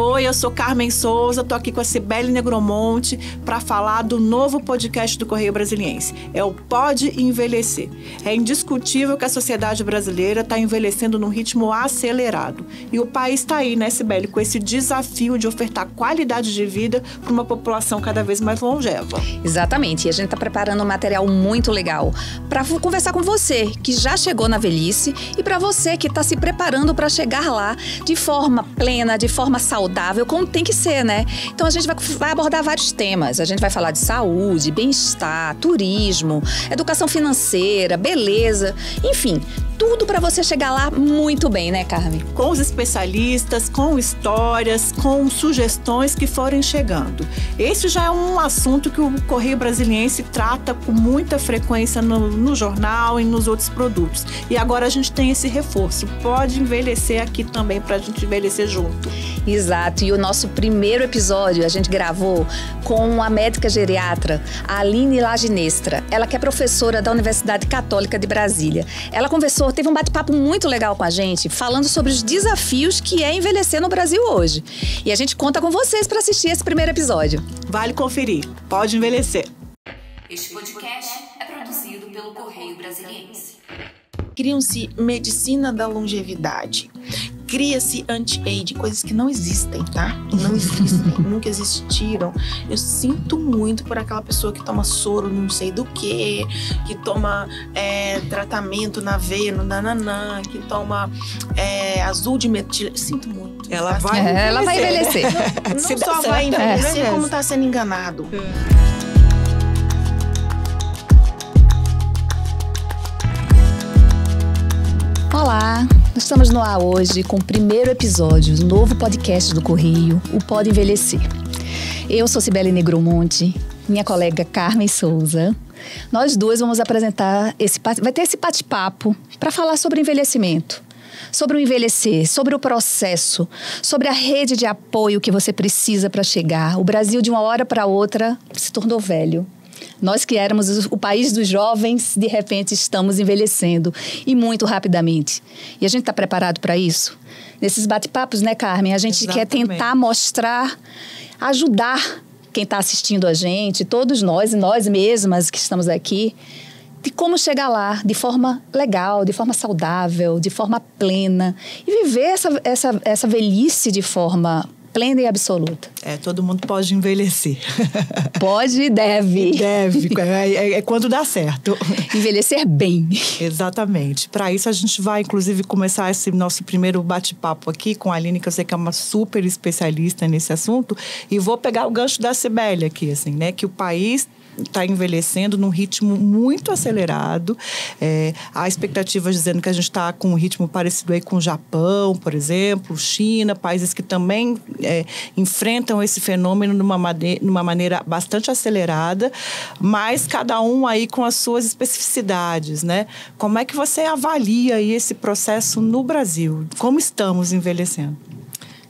Oi, eu sou Carmen Souza, tô aqui com a Cibele Negromonte para falar do novo podcast do Correio Brasiliense. É o Pode Envelhecer. É indiscutível que a sociedade brasileira está envelhecendo num ritmo acelerado. E o país está aí, né, Cibele, com esse desafio de ofertar qualidade de vida para uma população cada vez mais longeva. Exatamente. E a gente está preparando um material muito legal para conversar com você que já chegou na velhice e para você que está se preparando para chegar lá de forma plena, de forma saudável, como tem que ser, né? Então a gente vai abordar vários temas. A gente vai falar de saúde, bem-estar, turismo, educação financeira, beleza, enfim, tudo para você chegar lá muito bem, né, Carmen? Com os especialistas, com histórias, com sugestões que forem chegando. Esse já é um assunto que o Correio Brasiliense trata com muita frequência no jornal e nos outros produtos. E agora a gente tem esse reforço. Pode envelhecer aqui também para a gente envelhecer junto. Exato. E o nosso primeiro episódio a gente gravou com a médica geriatra, a Aline Laginestra. Ela que é professora da Universidade Católica de Brasília. Ela teve um bate-papo muito legal com a gente, falando sobre os desafios que é envelhecer no Brasil hoje. E a gente conta com vocês para assistir esse primeiro episódio. Vale conferir. Pode envelhecer. Este podcast é produzido pelo Correio Brasiliense. Criam-se medicina da longevidade. Cria-se anti-age, coisas que não existem, tá? Não existem, nunca existiram. Eu sinto muito por aquela pessoa que toma soro não sei do que toma tratamento na veia, no nananã, que toma azul de metil. Sinto muito. Ela vai envelhecer. Não só vai envelhecer, como tá sendo enganado. Olá, nós estamos no ar hoje com o primeiro episódio do novo podcast do Correio, o Pode Envelhecer. Eu sou Cibele Negromonte, minha colega Carmen Souza. Nós duas vamos apresentar vai ter esse bate-papo para falar sobre envelhecimento, sobre o envelhecer, sobre o processo, sobre a rede de apoio que você precisa para chegar. O Brasil, de uma hora para outra, se tornou velho. Nós que éramos o país dos jovens, de repente estamos envelhecendo e muito rapidamente. E a gente está preparado para isso? Nesses bate-papos, né, Carmen? A gente quer tentar mostrar, ajudar quem está assistindo a gente, todos nós e nós mesmas que estamos aqui, de como chegar lá de forma legal, de forma saudável, de forma plena e viver essa velhice de forma plena e absoluta. Todo mundo pode envelhecer. Pode e deve. Deve, é quando dá certo. Envelhecer bem. Exatamente. Para isso a gente vai, inclusive, começar esse nosso primeiro bate-papo aqui com a Aline, que eu sei que é uma super especialista nesse assunto, e vou pegar o gancho da Cibele aqui, assim, né, que o país está envelhecendo num ritmo muito acelerado. Há expectativas dizendo que a gente está com um ritmo parecido aí com o Japão, por exemplo, China, países que também enfrentam esse fenômeno numa maneira bastante acelerada, mas cada um aí com as suas especificidades, né? Como é que você avalia aí esse processo no Brasil? Como estamos envelhecendo?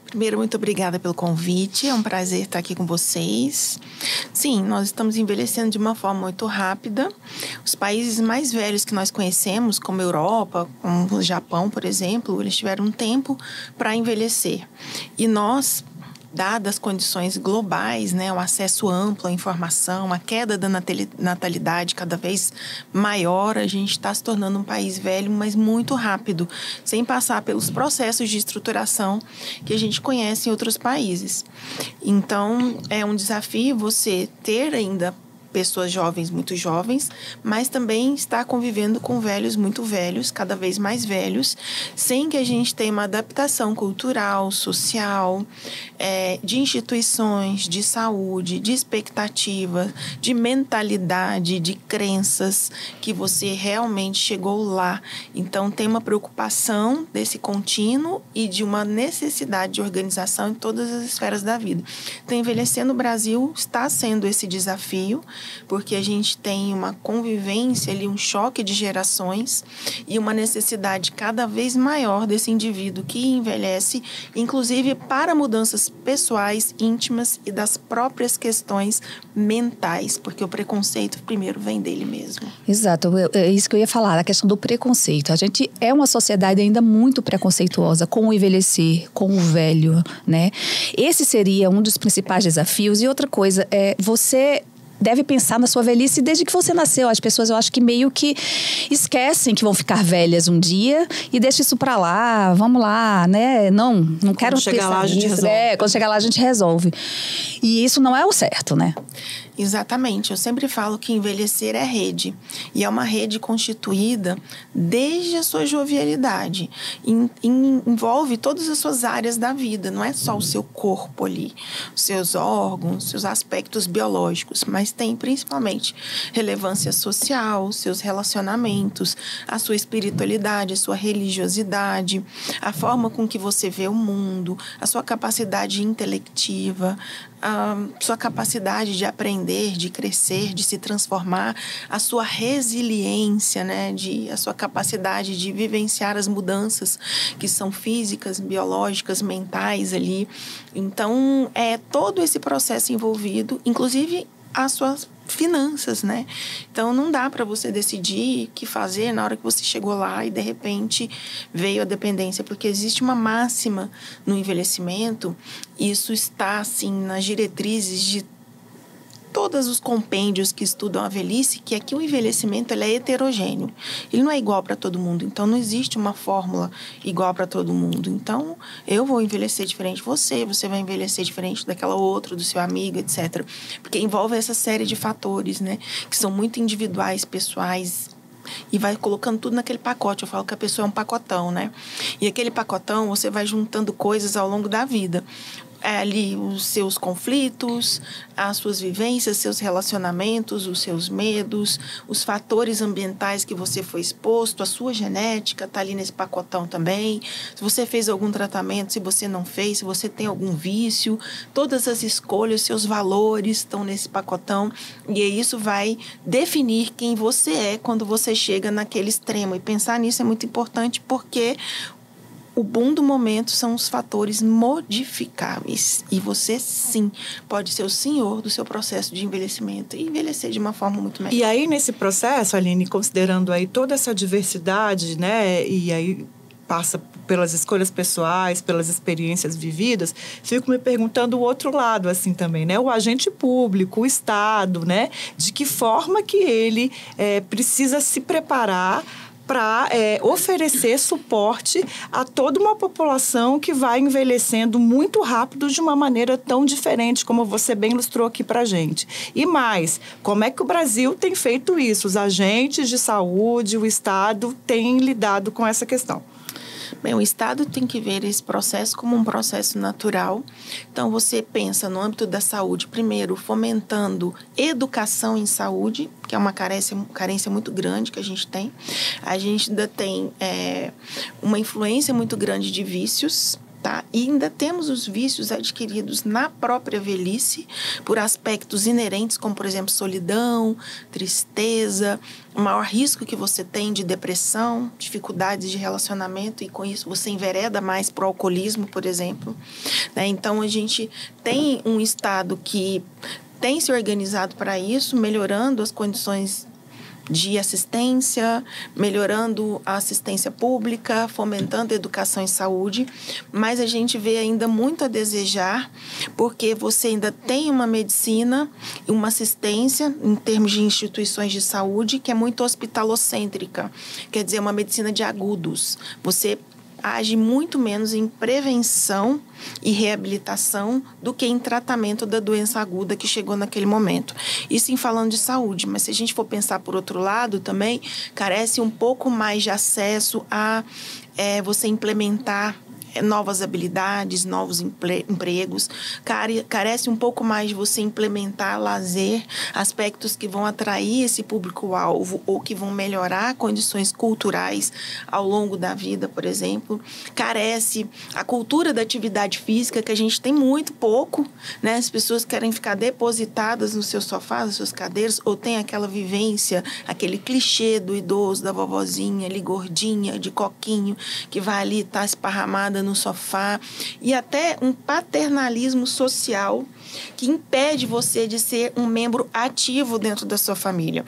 Primeiro, muito obrigada pelo convite. É um prazer estar aqui com vocês. Sim, nós estamos envelhecendo de uma forma muito rápida. Os países mais velhos que nós conhecemos, como a Europa, como o Japão, por exemplo, eles tiveram um tempo para envelhecer. E nós, dadas as condições globais, né, o acesso amplo à informação, a queda da natalidade cada vez maior, a gente está se tornando um país velho, mas muito rápido, sem passar pelos processos de estruturação que a gente conhece em outros países. Então, é um desafio você ter ainda pessoas jovens, muito jovens, mas também está convivendo com velhos muito velhos, cada vez mais velhos, sem que a gente tenha uma adaptação cultural, social, de instituições, de saúde, de expectativa, de mentalidade, de crenças, que você realmente chegou lá. Então, tem uma preocupação desse contínuo e de uma necessidade de organização em todas as esferas da vida. Então, envelhecer no Brasil está sendo esse desafio, porque a gente tem uma convivência ali, um choque de gerações e uma necessidade cada vez maior desse indivíduo que envelhece, inclusive para mudanças pessoais, íntimas e das próprias questões mentais, porque o preconceito primeiro vem dele mesmo. Exato, é isso que eu ia falar, a questão do preconceito. A gente é uma sociedade ainda muito preconceituosa com o envelhecer, com o velho, né? Esse seria um dos principais desafios. E outra coisa, você deve pensar na sua velhice desde que você nasceu. As pessoas, eu acho que meio que esquecem que vão ficar velhas um dia e deixam isso pra lá, vamos lá, né? Não quero quando chegar lá, a gente resolve. Quando chegar lá, a gente resolve. E isso não é o certo, né? Exatamente. Eu sempre falo que envelhecer é rede. E é uma rede constituída desde a sua jovialidade. Envolve todas as suas áreas da vida. Não é só o seu corpo ali, os seus órgãos, seus aspectos biológicos, mas tem principalmente relevância social, seus relacionamentos, a sua espiritualidade, a sua religiosidade, a forma com que você vê o mundo, a sua capacidade intelectiva, a sua capacidade de aprender, de crescer, de se transformar, a sua resiliência, né? A sua capacidade de vivenciar as mudanças que são físicas, biológicas, mentais ali. Então, é todo esse processo envolvido, inclusive as suas finanças, né? Então, não dá para você decidir o que fazer na hora que você chegou lá e, de repente, veio a dependência. Porque existe uma máxima no envelhecimento, e isso está, assim, nas diretrizes de todos os compêndios que estudam a velhice, que é que o envelhecimento ele é heterogêneo. Ele não é igual para todo mundo. Então, não existe uma fórmula igual para todo mundo. Então, eu vou envelhecer diferente de você vai envelhecer diferente daquela outra, do seu amigo, etc. Porque envolve essa série de fatores, né? Que são muito individuais, pessoais, e vai colocando tudo naquele pacote. Eu falo que a pessoa é um pacotão, né? E aquele pacotão, você vai juntando coisas ao longo da vida. Ali os seus conflitos, as suas vivências, seus relacionamentos, os seus medos, os fatores ambientais que você foi exposto, a sua genética está ali nesse pacotão também. Se você fez algum tratamento, se você não fez, se você tem algum vício, todas as escolhas, seus valores estão nesse pacotão. E isso vai definir quem você é quando você chega naquele extremo. E pensar nisso é muito importante porque o bom do momento são os fatores modificáveis. E você, sim, pode ser o senhor do seu processo de envelhecimento e envelhecer de uma forma muito melhor. E aí, nesse processo, Aline, considerando aí toda essa diversidade, né? E aí passa pelas escolhas pessoais, pelas experiências vividas, fico me perguntando o outro lado, assim, também, né? O agente público, o Estado, né? De que forma que ele precisa se preparar para oferecer suporte a toda uma população que vai envelhecendo muito rápido de uma maneira tão diferente, como você bem ilustrou aqui para a gente. E mais, como é que o Brasil tem feito isso? Os agentes de saúde, o Estado têm lidado com essa questão? Bem, o Estado tem que ver esse processo como um processo natural. Então, você pensa no âmbito da saúde, primeiro, fomentando educação em saúde, que é uma carência muito grande que a gente tem. A gente ainda tem uma influência muito grande de vícios, tá? E ainda temos os vícios adquiridos na própria velhice por aspectos inerentes, como, por exemplo, solidão, tristeza, o maior risco que você tem de depressão, dificuldades de relacionamento, e com isso você envereda mais para o alcoolismo, por exemplo, né? Então, a gente tem um Estado que tem se organizado para isso, melhorando as condições de assistência, melhorando a assistência pública, fomentando a educação em saúde, mas a gente vê ainda muito a desejar, porque você ainda tem uma medicina e uma assistência em termos de instituições de saúde que é muito hospitalocêntrica, quer dizer, uma medicina de agudos. Você age muito menos em prevenção e reabilitação do que em tratamento da doença aguda que chegou naquele momento. Isso em falando de saúde, mas se a gente for pensar por outro lado também, carece um pouco mais de acesso a você implementar novas habilidades, novos empregos, carece um pouco mais de você implementar lazer, aspectos que vão atrair esse público-alvo ou que vão melhorar condições culturais ao longo da vida, por exemplo. Carece a cultura da atividade física, que a gente tem muito pouco, né? As pessoas querem ficar depositadas nos seus sofás, nas suas cadeiras, ou tem aquela vivência, aquele clichê do idoso, da vovozinha ali gordinha, de coquinho, que vai ali estar esparramada no sofá, e até um paternalismo social que impede você de ser um membro ativo dentro da sua família.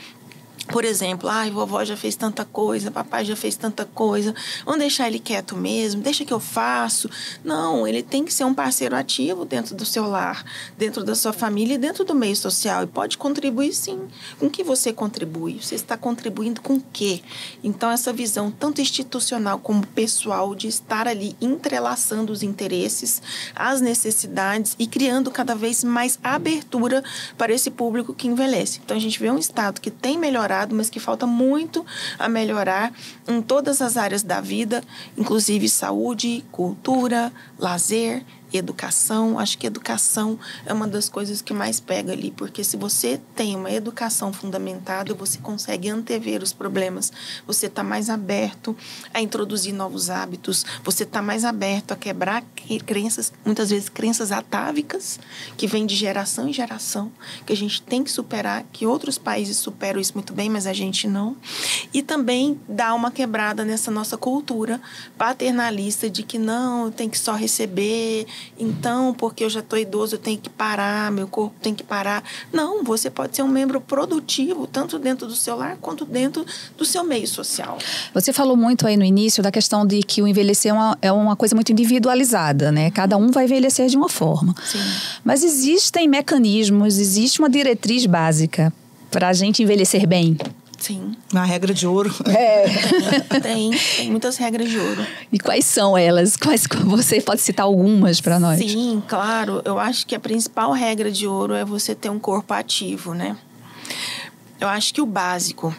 Por exemplo, vovó já fez tanta coisa, papai já fez tanta coisa, vamos deixar ele quieto mesmo, deixa que eu faço. Não, ele tem que ser um parceiro ativo dentro do seu lar, dentro da sua família e dentro do meio social. E pode contribuir, sim. Com que você contribui? Você está contribuindo com o quê? Então, essa visão tanto institucional como pessoal de estar ali entrelaçando os interesses, as necessidades e criando cada vez mais abertura para esse público que envelhece. Então, a gente vê um Estado que tem melhorado, mas que falta muito a melhorar em todas as áreas da vida, inclusive saúde, cultura, lazer, educação. Acho que educação é uma das coisas que mais pega ali, porque se você tem uma educação fundamentada, você consegue antever os problemas, você está mais aberto a introduzir novos hábitos, você está mais aberto a quebrar crenças, muitas vezes crenças atávicas, que vêm de geração em geração, que a gente tem que superar, que outros países superam isso muito bem, mas a gente não. E também dá uma quebrada nessa nossa cultura paternalista de que não, eu tenho que só receber. Então, porque eu já estou idoso, eu tenho que parar, meu corpo tem que parar. Não, você pode ser um membro produtivo, tanto dentro do seu lar, quanto dentro do seu meio social. Você falou muito aí no início da questão de que o envelhecer é uma coisa muito individualizada, né? Cada um vai envelhecer de uma forma. Sim. Mas existem mecanismos, existe uma diretriz básica para a gente envelhecer bem? Sim. Uma regra de ouro. Tem muitas regras de ouro. E quais são elas? Você pode citar algumas para nós? Sim, claro. Eu acho que a principal regra de ouro é você ter um corpo ativo, né? Eu acho que o básico,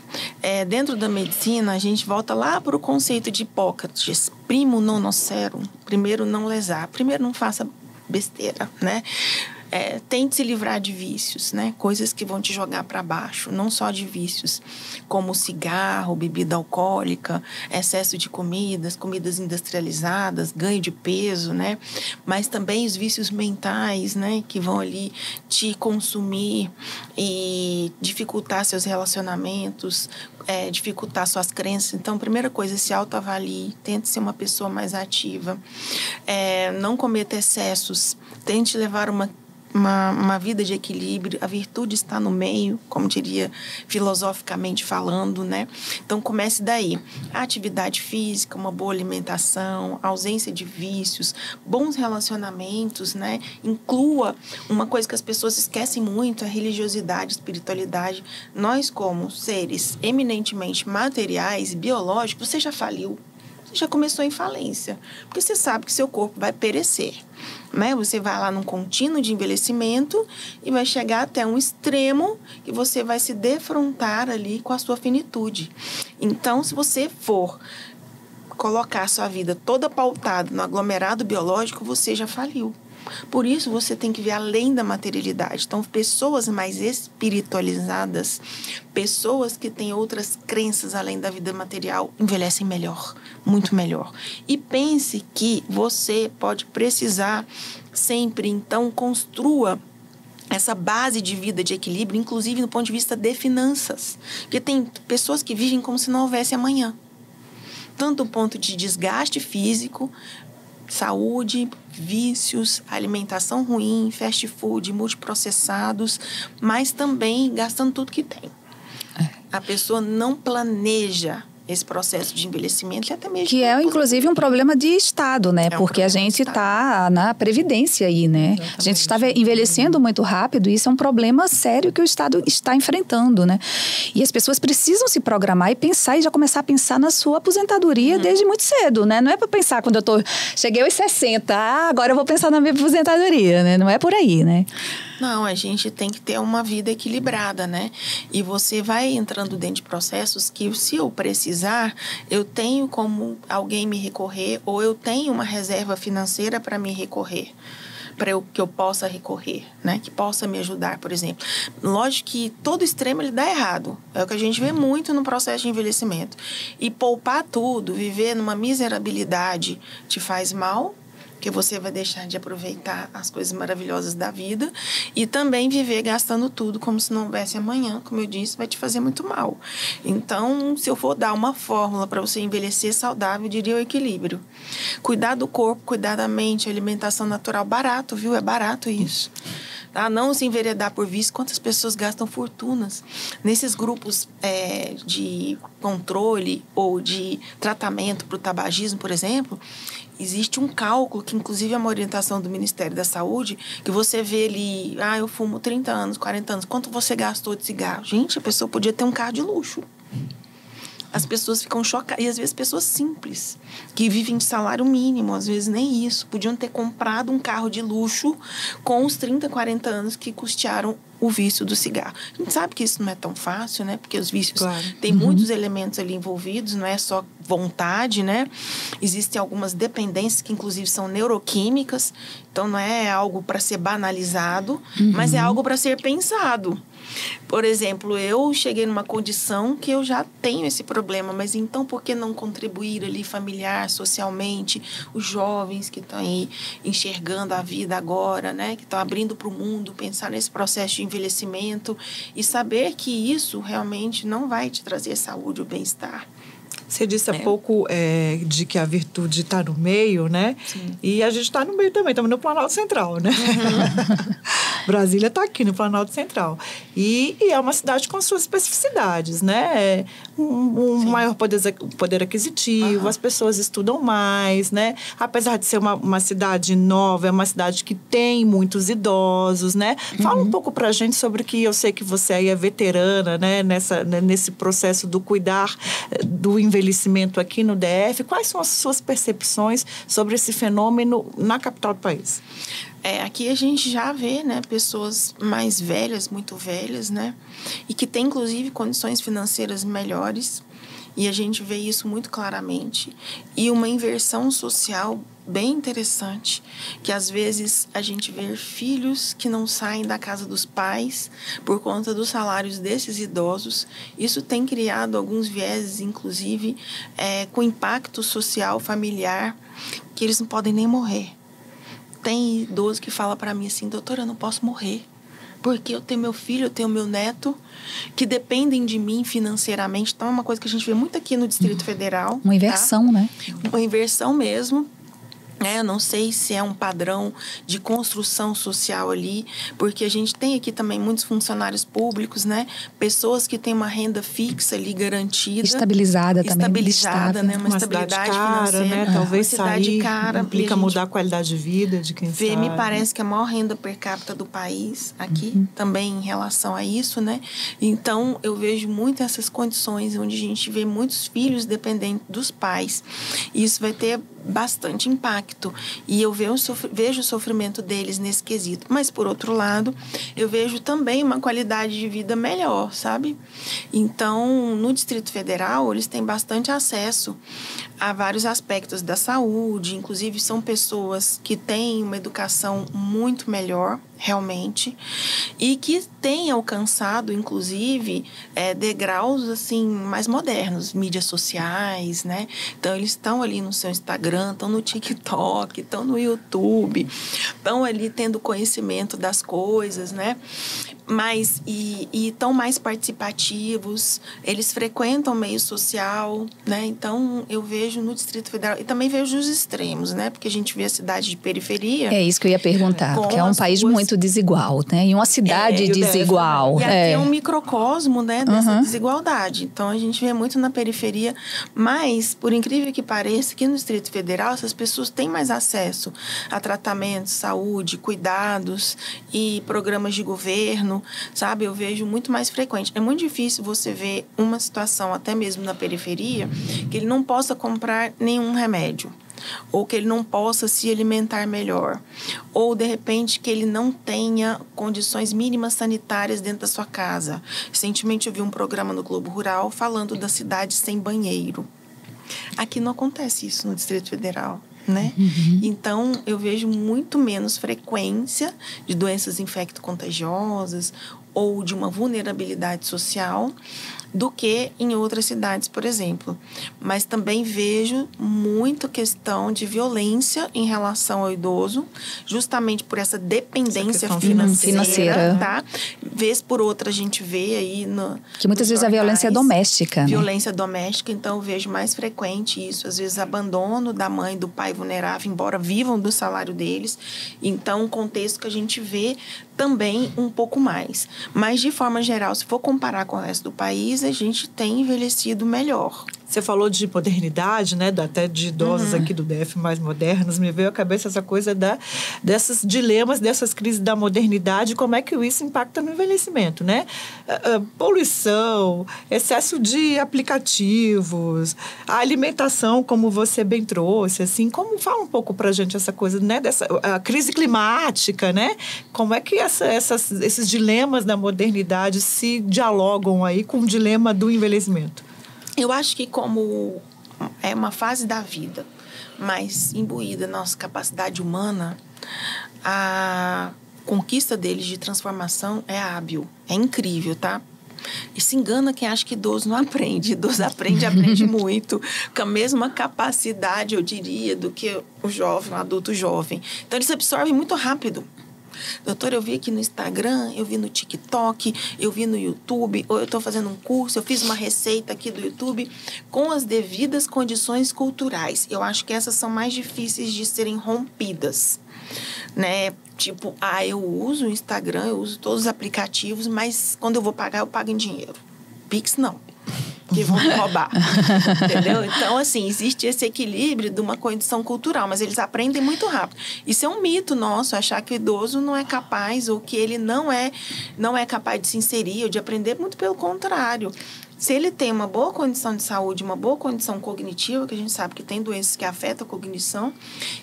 dentro da medicina, a gente volta lá para o conceito de Hipócrates. Primo non nocere, primeiro não lesar. Primeiro não faça besteira, né? Tente se livrar de vícios, né? Coisas que vão te jogar para baixo, não só de vícios, como cigarro, bebida alcoólica, excesso de comidas industrializadas, ganho de peso, né? Mas também os vícios mentais, né? Que vão ali te consumir e dificultar seus relacionamentos, dificultar suas crenças. Então, primeira coisa, se autoavalie, tente ser uma pessoa mais ativa, não cometa excessos, tente levar uma vida de equilíbrio. A virtude está no meio, como diria filosoficamente falando, né? Então, comece daí. A atividade física, uma boa alimentação, ausência de vícios, bons relacionamentos, né? Inclua uma coisa que as pessoas esquecem muito, a religiosidade, a espiritualidade. Nós, como seres eminentemente materiais e biológicos, você já faliu. Já começou em falência, porque você sabe que seu corpo vai perecer, né? Você vai lá num contínuo de envelhecimento e vai chegar até um extremo que você vai se defrontar ali com a sua finitude. Então, se você for colocar a sua vida toda pautada no aglomerado biológico, você já faliu. Por isso, você tem que ver além da materialidade. Então, pessoas mais espiritualizadas, pessoas que têm outras crenças além da vida material, envelhecem melhor, muito melhor. E pense que você pode precisar sempre, então, construa essa base de vida, de equilíbrio, inclusive no ponto de vista de finanças. Porque tem pessoas que vivem como se não houvesse amanhã. Tanto do ponto de desgaste físico, saúde, vícios, alimentação ruim, fast food, multiprocessados, mas também gastando tudo que tem. A pessoa não planeja esse processo de envelhecimento e até mesmo... Que inclusive, um problema de Estado, né? Porque a gente está na Previdência aí, né? Exatamente. A gente está envelhecendo muito rápido e isso é um problema sério que o Estado está enfrentando, né? E as pessoas precisam se programar e pensar e já começar a pensar na sua aposentadoria desde muito cedo, né? Não é para pensar quando cheguei aos 60, agora eu vou pensar na minha aposentadoria, né? Não é por aí, né? Não, a gente tem que ter uma vida equilibrada, né? E você vai entrando dentro de processos que, se eu precisar, eu tenho como alguém me recorrer, ou eu tenho uma reserva financeira para me recorrer, que eu possa recorrer, né? Que possa me ajudar, por exemplo. Lógico que todo extremo ele dá errado. É o que a gente vê muito no processo de envelhecimento. E poupar tudo, viver numa miserabilidade, te faz mal, porque você vai deixar de aproveitar as coisas maravilhosas da vida, e também viver gastando tudo como se não houvesse amanhã, como eu disse, vai te fazer muito mal. Então, se eu for dar uma fórmula para você envelhecer saudável, eu diria o equilíbrio. Cuidar do corpo, cuidar da mente, alimentação natural, barato, viu? É barato isso. Tá? Não se enveredar por vício. Quantas pessoas gastam fortunas nesses grupos de controle ou de tratamento para o tabagismo, por exemplo? Existe um cálculo, que inclusive é uma orientação do Ministério da Saúde, que você vê ali, eu fumo 30 anos, 40 anos, quanto você gastou de cigarro? Gente, a pessoa podia ter um carro de luxo. As pessoas ficam chocadas. E às vezes pessoas simples, que vivem de salário mínimo, às vezes nem isso. Podiam ter comprado um carro de luxo com os 30, 40 anos que custearam o vício do cigarro. A gente sabe que isso não é tão fácil, né? Porque os vícios têm muitos elementos ali envolvidos, não é só vontade, né? Existem algumas dependências que, inclusive, são neuroquímicas. Então, não é algo para ser banalizado, mas é algo para ser pensado. Por exemplo, eu cheguei numa condição que eu já tenho esse problema, mas então por que não contribuir ali familiar, socialmente, os jovens que estão aí enxergando a vida agora, né? Que estão abrindo para o mundo, pensar nesse processo de envelhecimento e saber que isso realmente não vai te trazer saúde ou bem-estar. Você disse há pouco de que a virtude está no meio, né? Sim. E a gente está no meio também, estamos no Planalto Central, né? Brasília está aqui no Planalto Central. E é uma cidade com suas especificidades, né? Maior poder aquisitivo, as pessoas estudam mais, né? Apesar de ser uma cidade nova, é uma cidade que tem muitos idosos, né? Fala um pouco para a gente sobre que eu sei que você aí é veterana, né? Nesse processo do cuidar do envelhecimento aqui no DF. Quais são as suas percepções sobre esse fenômeno na capital do país? Aqui a gente já vê, né, pessoas mais velhas, muito velhas, né, e que têm, inclusive, condições financeiras melhores, e a gente vê isso muito claramente. E uma inversão social bem interessante, que às vezes a gente vê filhos que não saem da casa dos pais por conta dos salários desses idosos. Isso tem criado alguns vieses, inclusive, com impacto social, familiar, que eles não podem nem morrer. Tem idoso que fala para mim assim: doutora, eu não posso morrer, porque eu tenho meu filho, eu tenho meu neto, que dependem de mim financeiramente. Então, é uma coisa que a gente vê muito aqui no Distrito Federal. Uma inversão, né? Uma inversão mesmo. Eu não sei se é um padrão de construção social ali, porque a gente tem aqui também muitos funcionários públicos, né? Pessoas que têm uma renda fixa ali garantida. Estabilizada também. Estabilizada, né? Uma estabilidade cara, financeira. né? Talvez uma cidade sair cara, implica mudar a qualidade de vida de quem está. Me parece que a maior renda per capita do país aqui, também em relação a isso, né? Então, eu vejo muito essas condições onde a gente vê muitos filhos dependentes dos pais. E isso vai ter bastante impacto. E eu vejo o sofrimento deles nesse quesito. Mas, por outro lado, eu vejo também uma qualidade de vida melhor, sabe? Então, no Distrito Federal, eles têm bastante acesso a vários aspectos da saúde. Inclusive, são pessoas que têm uma educação muito melhor, realmente, e que têm alcançado, inclusive, degraus, assim, mais modernos, mídias sociais, né? Então, eles estão ali no seu Instagram, estão no TikTok, estão no YouTube, estão ali tendo conhecimento das coisas, né? Mas, e estão mais participativos, eles frequentam o meio social, né? Então, eu vejo no Distrito Federal, e também vejo os extremos, né? Porque a gente vê a cidade de periferia. É isso que eu ia perguntar, porque é um país muito desigual, né? E uma cidade desigual. E aqui é um microcosmo, né? Dessa desigualdade. Então, a gente vê muito na periferia, mas, por incrível que pareça, aqui no Distrito Federal, essas pessoas têm mais acesso a tratamento, saúde, cuidados e programas de governo, sabe? Eu vejo muito mais frequente. É muito difícil você ver uma situação, até mesmo na periferia, que ele não possa comprar nenhum remédio. ou que ele não possa se alimentar melhor, ou de repente que ele não tenha condições mínimas sanitárias dentro da sua casa. Recentemente eu vi um programa no Globo Rural falando da cidade sem banheiro. Aqui não acontece isso no Distrito Federal, né? Então, eu vejo muito menos frequência de doenças infecto-contagiosas ou de uma vulnerabilidade social do que em outras cidades, por exemplo. Mas também vejo muita questão de violência em relação ao idoso, justamente por essa dependência financeira, tá? Vez por outra a gente vê aí que muitas vezes a violência é doméstica, violência doméstica, então eu vejo mais frequente isso, às vezes abandono da mãe, do pai vulnerável, embora vivam do salário deles. Então, um contexto que a gente vê também um pouco mais. Mas, de forma geral, se for comparar com o resto do país, a gente tem envelhecido melhor. Você falou de modernidade, né? Até de idosos aqui do DF mais modernos. Me veio à cabeça essa coisa desses dilemas, dessas crises da modernidade, como é que isso impacta no envelhecimento, né? Poluição, excesso de aplicativos, a alimentação, como você bem trouxe, assim. Fala um pouco pra gente essa coisa, né? A crise climática, né? Como é que esses dilemas da modernidade se dialogam aí com o dilema do envelhecimento? Eu acho que como é uma fase da vida, mas imbuída na nossa capacidade humana, a conquista deles de transformação é hábil, é incrível, tá? E se engana quem acha que idoso não aprende. Idoso aprende muito, com a mesma capacidade, eu diria, do que o jovem, o adulto jovem. Então, eles absorvem muito rápido. Doutor, eu vi aqui no Instagram, eu vi no TikTok, eu vi no YouTube, ou eu estou fazendo um curso, eu fiz uma receita aqui do YouTube com as devidas condições culturais. Eu acho que essas são mais difíceis de serem rompidas, né? Tipo, eu uso o Instagram, eu uso todos os aplicativos, mas quando eu vou pagar, eu pago em dinheiro. Pix, não. Que vão me roubar, entendeu? Então, assim, existe esse equilíbrio de uma condição cultural, mas eles aprendem muito rápido. Isso é um mito nosso, achar que o idoso não é capaz ou que ele não é capaz de se inserir ou de aprender, muito pelo contrário. Se ele tem uma boa condição de saúde, uma boa condição cognitiva, que a gente sabe que tem doenças que afetam a cognição,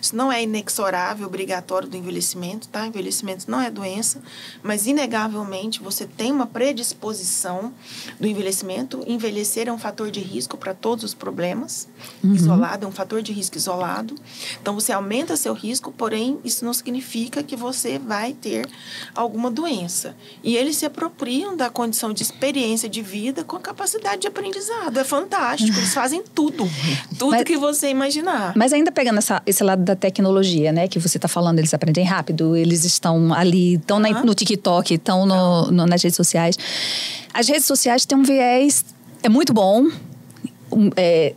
isso não é inexorável, obrigatório do envelhecimento, tá? Envelhecimento não é doença, mas inegavelmente você tem uma predisposição do envelhecimento. Envelhecer é um fator de risco para todos os problemas. Isolado é um fator de risco isolado. Então, você aumenta seu risco, porém, isso não significa que você vai ter alguma doença. E eles se apropriam da condição de experiência de vida com a capacidade de aprendizado. É fantástico. Eles fazem tudo que você imaginar. Mas ainda pegando esse lado da tecnologia, né? Que você está falando, eles aprendem rápido, eles estão ali, estão no TikTok, estão nas redes sociais. As redes sociais têm um viés, é muito bom,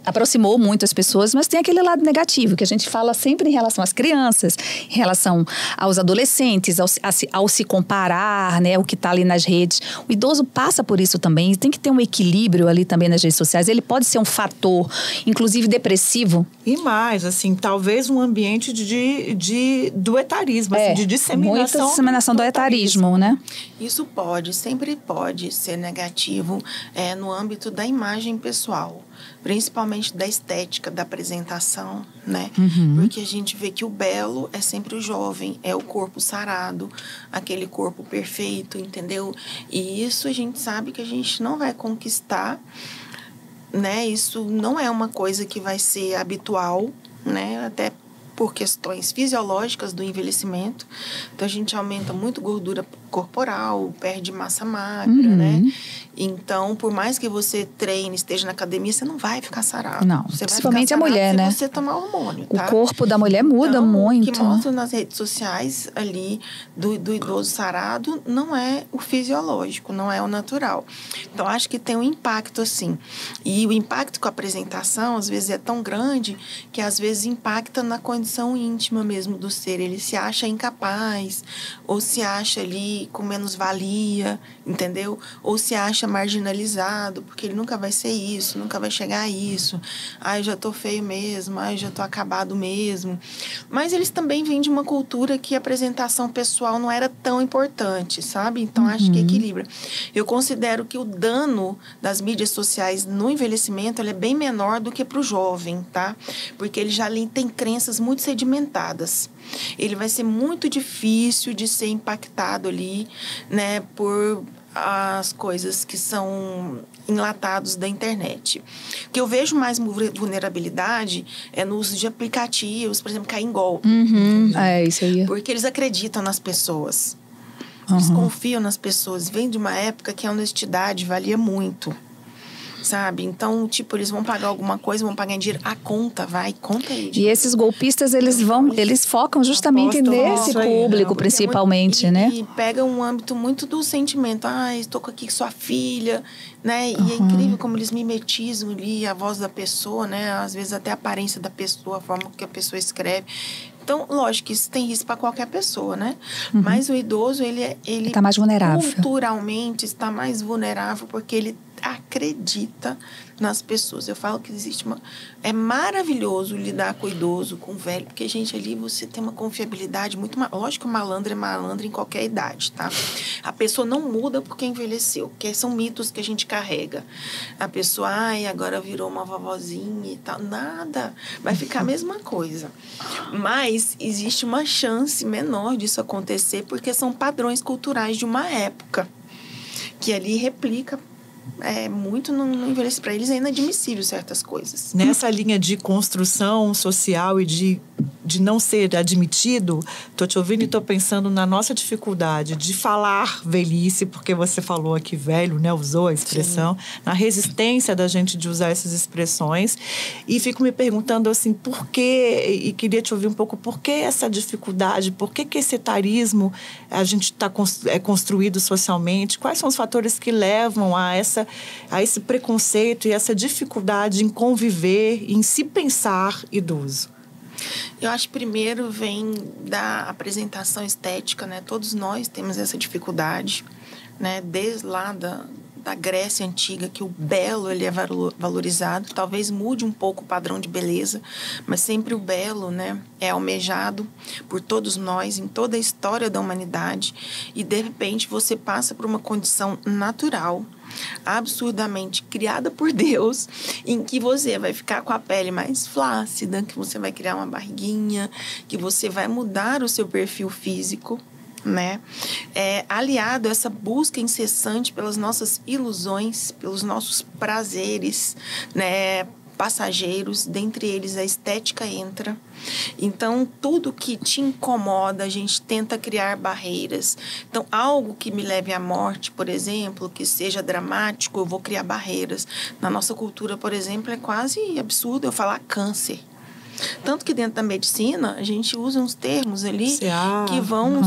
aproximou muito as pessoas, mas tem aquele lado negativo, que a gente fala sempre em relação às crianças, em relação aos adolescentes, ao se comparar, né, o que está ali nas redes. O idoso passa por isso também, e tem que ter um equilíbrio ali também nas redes sociais. Ele pode ser um fator, inclusive, depressivo. E mais, assim, talvez um ambiente do etarismo, assim, de disseminação. Muita disseminação do etarismo, né? Isso sempre pode ser negativo no âmbito da imagem pessoal. Principalmente da estética, da apresentação, né? Porque a gente vê que o belo é sempre o jovem, é o corpo sarado, aquele corpo perfeito, entendeu? E isso a gente sabe que a gente não vai conquistar, né? Isso não é uma coisa que vai ser habitual, né? Até por questões fisiológicas do envelhecimento. Então, a gente aumenta muito gordura corporal, perde massa magra, né? Então, por mais que você treine, esteja na academia, você não vai ficar sarado. Não, você principalmente vai ficar a mulher, né? Se você tomar hormônio, tá? O corpo da mulher muda muito. O que mostra nas redes sociais ali do idoso sarado não é o fisiológico, não é o natural. Então, acho que tem um impacto, assim. E o impacto com a apresentação, às vezes, é tão grande que, às vezes, impacta na condição condição íntima mesmo do ser. Ele se acha incapaz, ou se acha ali com menos-valia, entendeu? Ou se acha marginalizado, porque ele nunca vai ser isso, nunca vai chegar a isso. Ai, eu já tô feio mesmo, ai, eu já tô acabado mesmo. Mas eles também vêm de uma cultura que a apresentação pessoal não era tão importante, sabe? Então, acho que equilibra. Eu considero que o dano das mídias sociais no envelhecimento ele é bem menor do que para o jovem, tá? Porque ele já tem crenças muito sedimentadas. Ele vai ser muito difícil de ser impactado ali, né, por as coisas que são enlatados da internet. O que eu vejo mais vulnerabilidade é no uso de aplicativos, por exemplo, cair em golpe. É isso aí. Porque eles acreditam nas pessoas. Eles confiam nas pessoas. Vem de uma época que a honestidade valia muito, sabe? Então, tipo, eles vão pagar alguma coisa, vão pagar em dinheiro. A conta, conta aí. E esses golpistas, eles focam justamente nesse público, principalmente, né? E pega um âmbito muito do sentimento. Ah, estou aqui com sua filha, né? E é incrível como eles mimetizam ali a voz da pessoa, né? Às vezes até a aparência da pessoa, a forma que a pessoa escreve. Então, lógico que isso tem risco para qualquer pessoa, né? Mas o idoso, ele está mais vulnerável. Culturalmente está mais vulnerável porque ele acredita nas pessoas. Eu falo que existe é maravilhoso lidar com o idoso, com o velho, porque, gente, ali você tem uma confiabilidade muito lógico que o malandro é malandro em qualquer idade, tá? A pessoa não muda porque envelheceu, porque são mitos que a gente carrega. A pessoa, agora virou uma vovozinha e tal. Nada. Vai ficar a mesma coisa. Mas existe uma chance menor disso acontecer porque são padrões culturais de uma época que ali replica muito no envelhecimento. Para eles é inadmissível certas coisas. Nessa linha de construção social e de não ser admitido, estou te ouvindo e estou pensando na nossa dificuldade de falar velhice, porque você falou aqui velho, né? Usou a expressão. Sim. Na resistência da gente de usar essas expressões. E fico me perguntando assim, por quê? E queria te ouvir um pouco, por que essa dificuldade? Por que esse etarismo a gente é construído socialmente? Quais são os fatores que levam a esse preconceito e essa dificuldade em conviver, em se pensar idoso? Eu acho que primeiro vem da apresentação estética, né? Todos nós temos essa dificuldade, né? Desde lá da Grécia Antiga, que o belo ele é valorizado. Talvez mude um pouco o padrão de beleza, mas sempre o belo, né, é almejado por todos nós, em toda a história da humanidade. E, de repente, você passa por uma condição natural, absurdamente criada por Deus, em que você vai ficar com a pele mais flácida, que você vai criar uma barriguinha, que você vai mudar o seu perfil físico, né? Aliado a essa busca incessante pelas nossas ilusões, pelos nossos prazeres, né, passageiros, dentre eles a estética entra. Então, tudo que te incomoda, a gente tenta criar barreiras. Então, algo que me leve à morte, por exemplo, que seja dramático, eu vou criar barreiras. Na nossa cultura, por exemplo, é quase absurdo eu falar câncer. Tanto que dentro da medicina, a gente usa uns termos ali que vão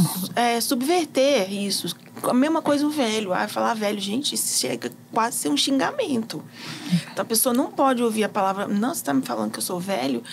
subverter isso. A mesma coisa o velho. Falar velho, gente, isso chega quase a ser um xingamento. Então, a pessoa não pode ouvir a palavra, não, você está me falando que eu sou velho?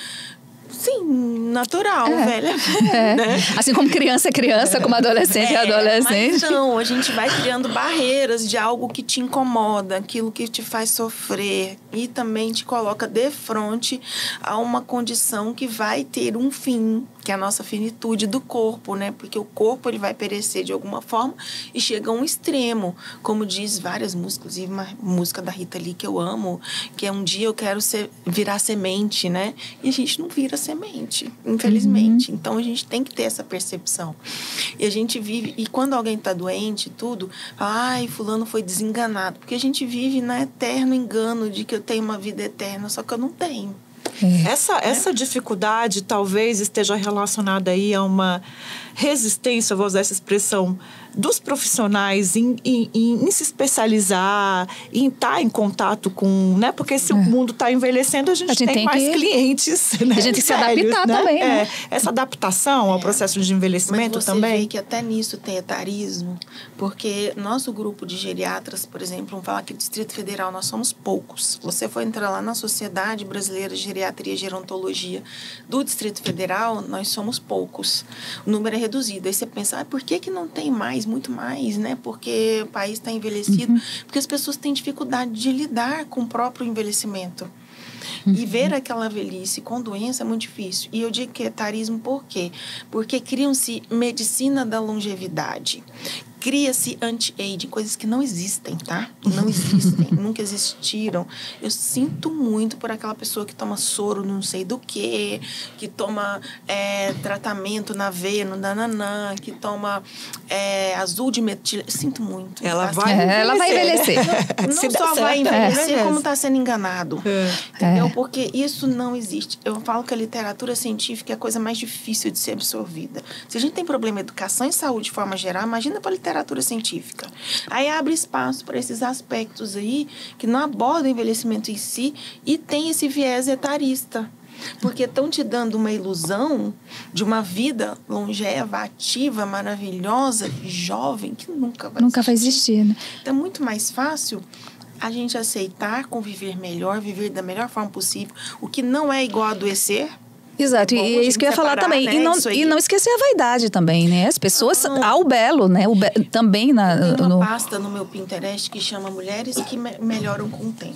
Sim, natural, velho é velho, né? Assim como criança é criança, como adolescente é adolescente. Mas não, a gente vai criando barreiras de algo que te incomoda, aquilo que te faz sofrer e também te coloca de frente a uma condição que vai ter um fim, que é a nossa finitude do corpo, né? Porque o corpo ele vai perecer de alguma forma e chega a um extremo, como diz várias músicas, inclusive uma música da Rita Lee que eu amo, que é um dia eu quero virar semente, né? E a gente não vira semente, infelizmente. Então, a gente tem que ter essa percepção. E a gente vive... E quando alguém está doente e tudo, fulano foi desenganado. Porque a gente vive no eterno engano de que eu tenho uma vida eterna, só que eu não tenho. Essa dificuldade talvez esteja relacionada aí a uma resistência, eu vou usar essa expressão, dos profissionais em se especializar, em estar em contato com, né? Porque se o mundo está envelhecendo, a gente tem mais clientes, né? A gente tem que se adaptar também, né? Essa adaptação ao processo de envelhecimento mas você também. vê que até nisso tem etarismo, porque nosso grupo de geriatras, por exemplo, vamos falar que no Distrito Federal nós somos poucos. Você for entrar lá na Sociedade Brasileira de Geriatria e Gerontologia do Distrito Federal, nós somos poucos. O número é reduzido. Aí você pensa, por que não tem mais, muito mais, né? Porque o país está envelhecido. Porque as pessoas têm dificuldade de lidar com o próprio envelhecimento. E ver aquela velhice com doença é muito difícil. E eu digo que é etarismo por quê? Porque criam-se medicina da longevidade. Cria-se anti-aging, coisas que não existem, tá? Não existem, nunca existiram. Eu sinto muito por aquela pessoa que toma soro não sei do que toma tratamento na veia, no nananã, que toma azul de metil. Sinto muito. Ela tá? vai envelhecer. Não só vai envelhecer, como está sendo enganado. Entendeu? Porque isso não existe. Eu falo que a literatura científica é a coisa mais difícil de ser absorvida. Se a gente tem problema em educação e saúde de forma geral, imagina para a literatura científica. Aí abre espaço para esses aspectos aí que não abordam o envelhecimento em si e tem esse viés etarista. Porque estão te dando uma ilusão de uma vida longeva, ativa, maravilhosa, jovem, que nunca vai existir, né? Então é muito mais fácil a gente aceitar, conviver melhor, viver da melhor forma possível, o que não é igual a adoecer. Exato, e é isso que eu ia falar também. Né? E não esquecer a vaidade também, né? As pessoas, o belo, né? Também tem uma pasta no meu Pinterest que chama Mulheres que Melhoram com o Tempo.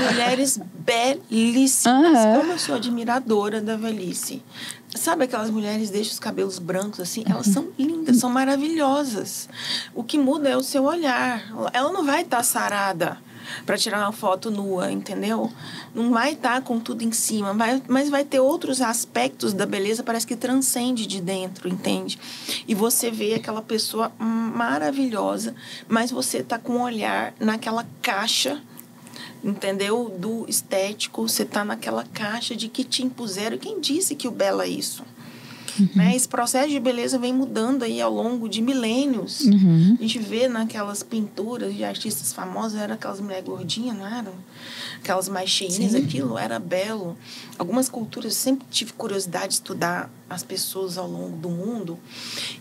Mulheres belíssimas. Como eu sou admiradora da velhice. Sabe aquelas mulheres que deixam os cabelos brancos assim? Elas são lindas, são maravilhosas. O que muda é o seu olhar. Ela não vai estar sarada para tirar uma foto nua, entendeu? Não vai estar com tudo em cima, mas vai ter outros aspectos da beleza, parece que transcende de dentro, entende? E você vê aquela pessoa maravilhosa, mas você tá com um olhar naquela caixa, entendeu? Do estético, você tá naquela caixa de que te impuseram. Quem disse que o belo é isso? Né? Esse processo de beleza vem mudando aí ao longo de milênios. A gente vê naquelas pinturas de artistas famosos, eram aquelas mulheres gordinhas, não eram? Aquelas mais cheinhas, aquilo era belo. Algumas culturas, sempre tive curiosidade de estudar as pessoas ao longo do mundo,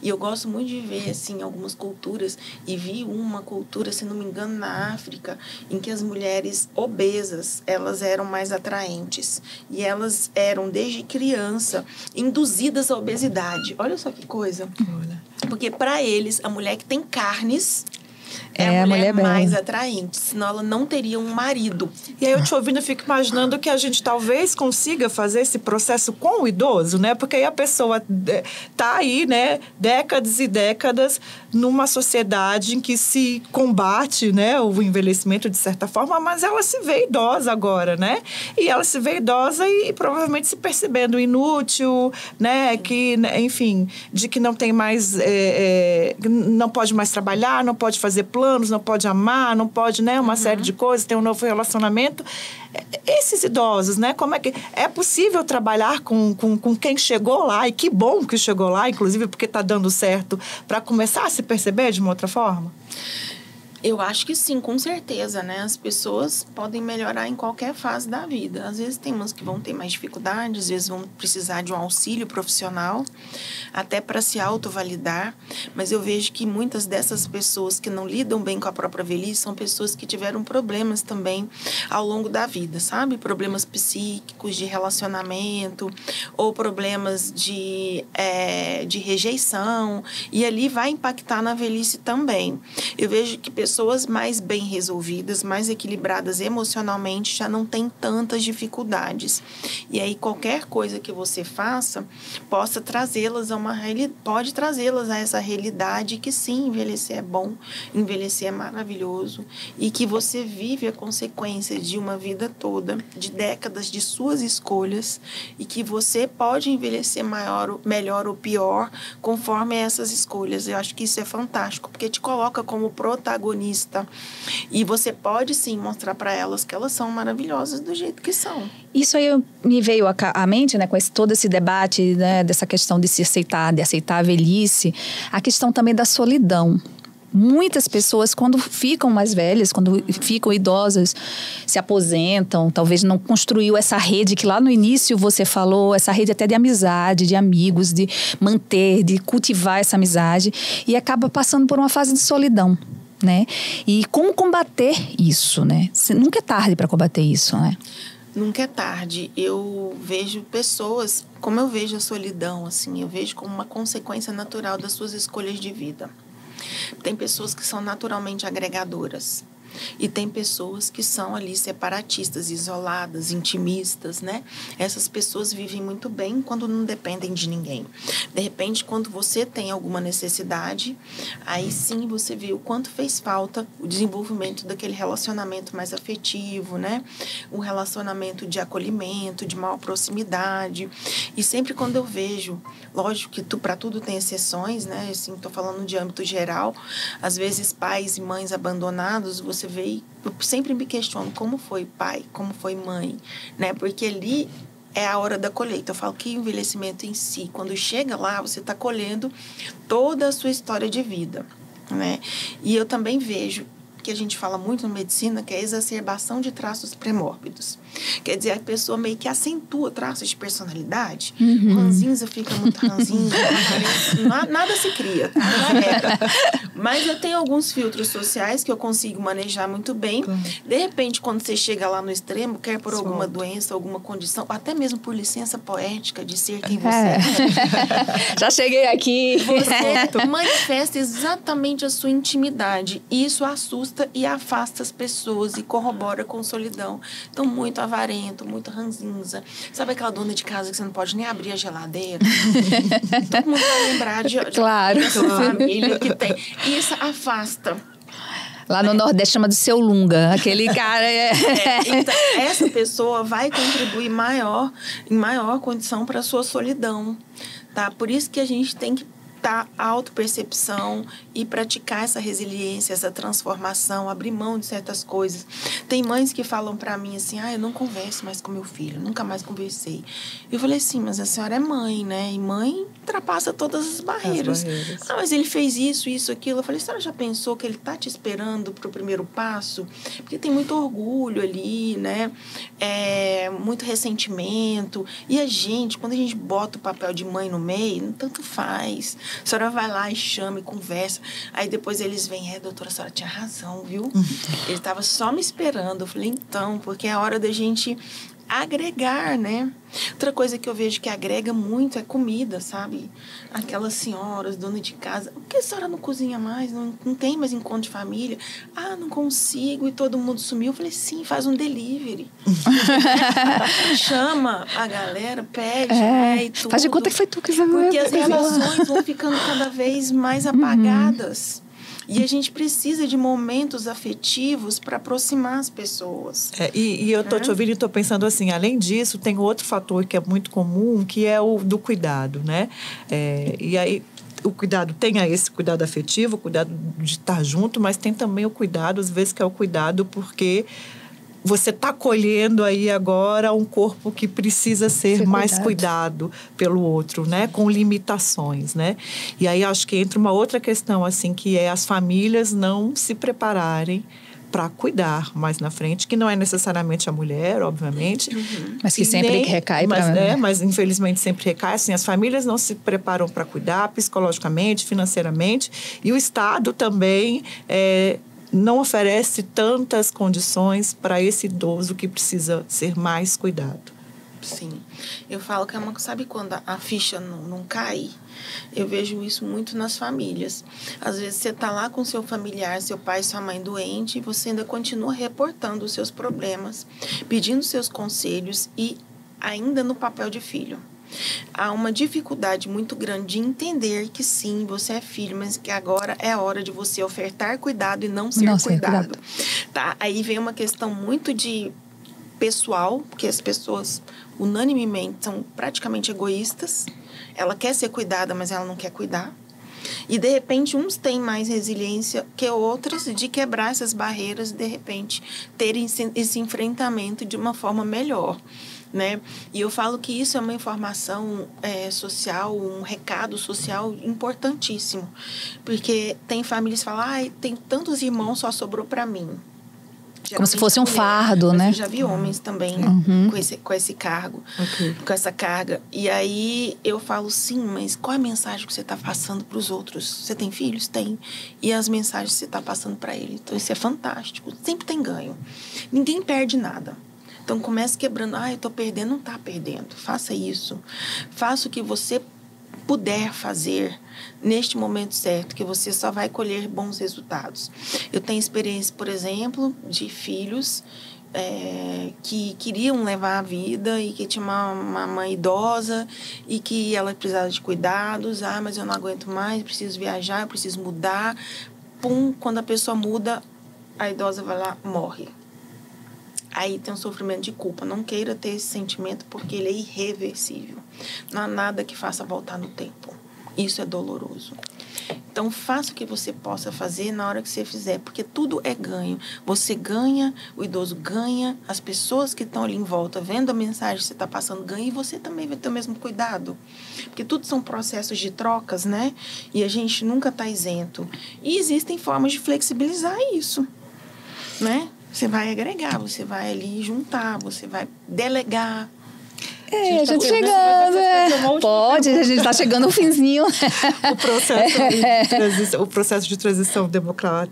e eu gosto muito de ver, assim, algumas culturas, e vi uma cultura, se não me engano, na África, em que as mulheres obesas, elas eram mais atraentes, e elas eram, desde criança, induzidas à obesidade. Olha só que coisa. Porque, para eles, a mulher que tem carnes é a mulher mais atraente, senão ela não teria um marido. E aí eu te ouvindo, eu fico imaginando que a gente talvez consiga fazer esse processo com o idoso, né? Porque aí a pessoa tá aí, né, décadas e décadas numa sociedade em que se combate, né, o envelhecimento de certa forma, mas ela se vê idosa agora, né? E ela se vê idosa e provavelmente se percebendo inútil, né? Que, enfim, de que não tem mais, não pode mais trabalhar, não pode fazer planos, não pode amar, não pode, né, uma série de coisas, ter um novo relacionamento. Esses idosos, né, como é que... É possível trabalhar com quem chegou lá, e que bom que chegou lá, inclusive porque está dando certo, para começar a se perceber de uma outra forma? Eu acho que sim, com certeza, né? As pessoas podem melhorar em qualquer fase da vida. Às vezes tem umas que vão ter mais dificuldade, às vezes vão precisar de um auxílio profissional, até para se autovalidar. Mas eu vejo que muitas dessas pessoas que não lidam bem com a própria velhice são pessoas que tiveram problemas também ao longo da vida, sabe? Problemas psíquicos, de relacionamento, ou problemas de rejeição. E ali vai impactar na velhice também. Eu vejo que pessoas mais bem resolvidas, mais equilibradas emocionalmente, já não têm tantas dificuldades. E aí, qualquer coisa que você faça, possa trazê-las pode trazê-las a essa realidade que sim, envelhecer é bom, envelhecer é maravilhoso, e que você vive a consequência de uma vida toda, de décadas de suas escolhas, e que você pode envelhecer melhor ou pior, conforme essas escolhas. Eu acho que isso é fantástico, porque te coloca como protagonista perfeccionista. E você pode, sim, mostrar para elas que elas são maravilhosas do jeito que são. Isso aí me veio à mente, né, com todo esse debate, né, dessa questão de se aceitar, de aceitar a velhice, a questão também da solidão. Muitas pessoas, quando ficam mais velhas, quando ficam idosas, se aposentam, talvez não construiu essa rede que lá no início você falou, essa rede até de amizade, de amigos, de manter, de cultivar essa amizade, e acaba passando por uma fase de solidão, né? E como combater isso, né? Nunca é tarde para combater isso, né? Nunca é tarde. Eu vejo pessoas, como eu vejo a solidão, assim, eu vejo como uma consequência natural das suas escolhas de vida. Tem pessoas que são naturalmente agregadoras e tem pessoas que são ali separatistas, isoladas, intimistas, né? Essas pessoas vivem muito bem quando não dependem de ninguém. De repente, quando você tem alguma necessidade, aí sim você vê o quanto fez falta o desenvolvimento daquele relacionamento mais afetivo, né? Um relacionamento de acolhimento, de maior proximidade. E sempre quando eu vejo, lógico que para tudo tem exceções, né? Assim, estou falando de âmbito geral, às vezes pais e mães abandonados, você vê, e eu sempre me questiono como foi pai, como foi mãe, né? Porque ali é a hora da colheita. Eu falo que o envelhecimento em si, quando chega lá, você está colhendo toda a sua história de vida, né? E eu também vejo que a gente fala muito na medicina, que é a exacerbação de traços pré-mórbidos. Quer dizer, a pessoa meio que acentua traços de personalidade. Ranzinza fica muito ranzinza. Nada se cria, tá? Mas eu tenho alguns filtros sociais que eu consigo manejar muito bem. De repente, quando você chega lá no extremo, quer por alguma doença, alguma condição, até mesmo por licença poética de ser quem você é. Já cheguei aqui. Você manifesta exatamente a sua intimidade. E isso assusta e afasta as pessoas e corrobora com solidão. Então, muito avarento, muito ranzinza. Sabe aquela dona de casa que você não pode nem abrir a geladeira? Todo mundo vai lembrar de claro. família que tem. E isso afasta. Lá no Nordeste chama de seu Lunga. Aquele cara então, essa pessoa vai contribuir em maior condição para a sua solidão. Tá? Por isso que a gente tem que a autopercepção e praticar essa resiliência, essa transformação, abrir mão de certas coisas. Tem mães que falam pra mim assim, eu não converso mais com meu filho, nunca mais conversei. Eu falei assim, mas a senhora é mãe, né? E mãe ultrapassa todas as barreiras. Mas ele fez isso, aquilo. Eu falei, a senhora já pensou que ele tá te esperando pro primeiro passo? Porque tem muito orgulho ali, né? Muito ressentimento. E a gente, quando a gente bota o papel de mãe no meio, tanto faz. A senhora vai lá e chama e conversa. Aí depois eles vêm, doutora, a senhora tinha razão, viu? Ele estava só me esperando. Eu falei, então, porque é a hora da gente agregar, né? Outra coisa que eu vejo que agrega muito é comida, sabe? Aquelas senhoras, dona de casa, por que a senhora não cozinha mais? Não tem mais encontro de família? Não consigo, e todo mundo sumiu. Eu falei, sim, faz um delivery. Chama a galera, pede, né? E tudo. Faz de conta que foi tu que vai. Porque as relações vão ficando cada vez mais apagadas. E a gente precisa de momentos afetivos para aproximar as pessoas. E eu tô te ouvindo e estou pensando assim, além disso, tem outro fator que é muito comum, que é o do cuidado, né? E aí, o cuidado, tem esse cuidado afetivo, o cuidado de estar junto, mas tem também o cuidado, às vezes, que é o cuidado porque você está colhendo aí agora um corpo que precisa ser mais cuidado pelo outro, né? Com limitações, né? E aí acho que entra uma outra questão, assim, que é as famílias não se prepararem para cuidar mais na frente, que não é necessariamente a mulher, obviamente. Mas que sempre recai para... Mas infelizmente sempre recai. Assim, as famílias não se preparam para cuidar psicologicamente, financeiramente, e o Estado também não oferece tantas condições para esse idoso que precisa ser mais cuidado. Sim. Eu falo que sabe quando a ficha não cai? Eu vejo isso muito nas famílias. Às vezes você está lá com seu familiar, seu pai, sua mãe doente, e você ainda continua reportando os seus problemas, pedindo seus conselhos e ainda no papel de filho. Há uma dificuldade muito grande de entender que sim, você é filho, mas que agora é a hora de você ofertar cuidado e não ser cuidado. Tá? Aí vem uma questão muito de pessoal, porque as pessoas unanimemente são praticamente egoístas. Ela quer ser cuidada, mas ela não quer cuidar. E, de repente, uns têm mais resiliência que outros de quebrar essas barreiras e, de repente, terem esse enfrentamento de uma forma melhor, né? E eu falo que isso é uma informação social, um recado social importantíssimo. Porque tem famílias que falam, tem tantos irmãos, só sobrou para mim. Como se fosse um fardo, né? Eu já vi homens também com esse cargo, com essa carga. E aí eu falo, sim, mas qual é a mensagem que você está passando para os outros? Você tem filhos? Tem. E as mensagens que você está passando para eles? Então isso é fantástico. Sempre tem ganho. Ninguém perde nada. Então comece quebrando. Eu estou perdendo. Não está perdendo. Faça isso. Faça o que você puder fazer neste momento certo, que você só vai colher bons resultados. Eu tenho experiência, por exemplo, de filhos que queriam levar a vida e que tinha uma mãe idosa e que ela precisava de cuidados. Mas eu não aguento mais, preciso viajar, eu preciso mudar. Quando a pessoa muda, a idosa vai lá, morre. Aí tem um sofrimento de culpa. Não queira ter esse sentimento porque ele é irreversível. Não há nada que faça voltar no tempo. Isso é doloroso. Então, faça o que você possa fazer na hora que você fizer, porque tudo é ganho. Você ganha, o idoso ganha, as pessoas que estão ali em volta, vendo a mensagem que você está passando, ganham, e você também vai ter o mesmo cuidado. Porque tudo são processos de trocas, né? E a gente nunca está isento. E existem formas de flexibilizar isso, né? Você vai agregar, você vai ali juntar, você vai delegar. A gente chegando. Pode, a gente está chegando ao finzinho. O processo de transição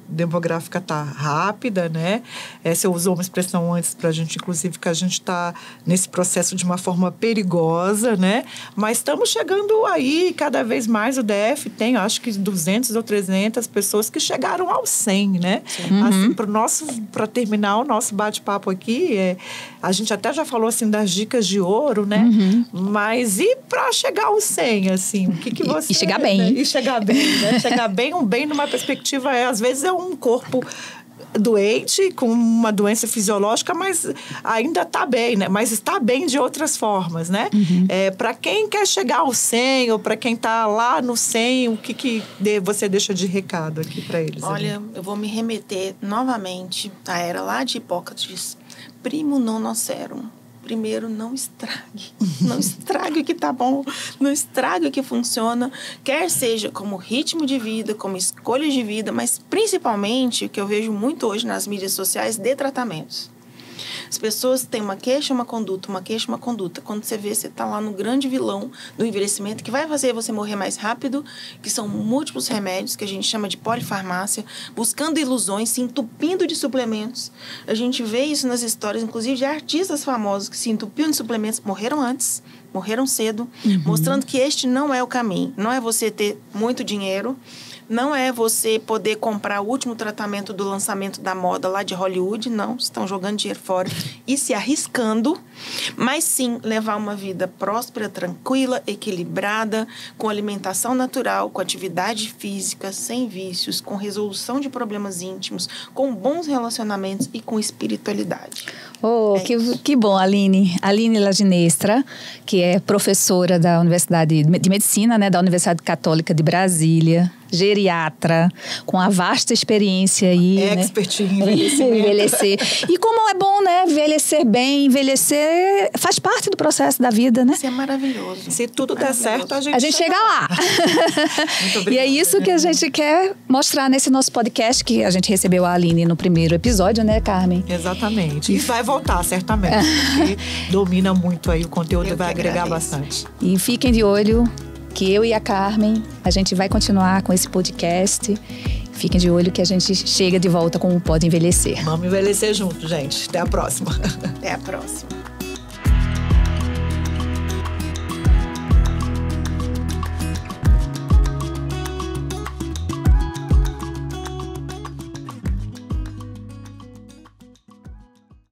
demográfica está rápida, né? Você usou uma expressão antes para a gente, inclusive, que a gente está nesse processo de uma forma perigosa, né? Mas estamos chegando aí, cada vez mais o DF tem, acho que 200 ou 300 pessoas que chegaram ao 100, né? Assim, para terminar o nosso bate-papo aqui, a gente até já falou assim das dicas de ouro, né? Mas e para chegar ao 100, assim, o que você... E chegar bem. Né? E chegar bem, né? Chegar bem, bem numa perspectiva, às vezes é um corpo doente, com uma doença fisiológica, mas ainda está bem, né? Mas está bem de outras formas, né? Para quem quer chegar ao 100, ou para quem está lá no 100, o que você deixa de recado aqui para eles? Olha, eu vou me remeter novamente à era lá de Hipócrates. Primo non nocere. Primeiro, não estrague. Não estrague o que tá bom. Não estrague o que funciona. Quer seja como ritmo de vida, como escolha de vida, mas principalmente, o que eu vejo muito hoje nas mídias sociais, de tratamentos. As pessoas têm uma queixa, uma conduta, uma queixa, uma conduta. Quando você vê, você está lá no grande vilão do envelhecimento, que vai fazer você morrer mais rápido, que são múltiplos remédios, que a gente chama de polifarmácia, buscando ilusões, se entupindo de suplementos. A gente vê isso nas histórias, inclusive, de artistas famosos que se entupiam de suplementos, morreram antes, morreram cedo, mostrando que este não é o caminho. Não é você ter muito dinheiro, não é você poder comprar o último tratamento do lançamento da moda lá de Hollywood, não, estão jogando dinheiro fora e se arriscando, mas sim levar uma vida próspera, tranquila, equilibrada, com alimentação natural, com atividade física, sem vícios, com resolução de problemas íntimos, com bons relacionamentos e com espiritualidade. Que bom, Aline. Aline Laginestra, que é professora da Universidade de Medicina, né, da Universidade Católica de Brasília, geriatra, com a vasta experiência aí, expert em envelhecer. E como é bom, né? Envelhecer bem, envelhecer faz parte do processo da vida, né? Isso é maravilhoso. Se tudo der certo, a gente chega lá. Muito obrigada. E é isso que a gente quer mostrar nesse nosso podcast, que a gente recebeu a Aline no primeiro episódio, né, Carmen? Exatamente. E vai voltar, certamente. Porque domina muito aí o conteúdo e vai agregar bastante. E fiquem de olho que eu e a Carmen, a gente vai continuar com esse podcast. Fiquem de olho que a gente chega de volta com o Pode Envelhecer. Vamos envelhecer junto, gente. Até a próxima. Até a próxima.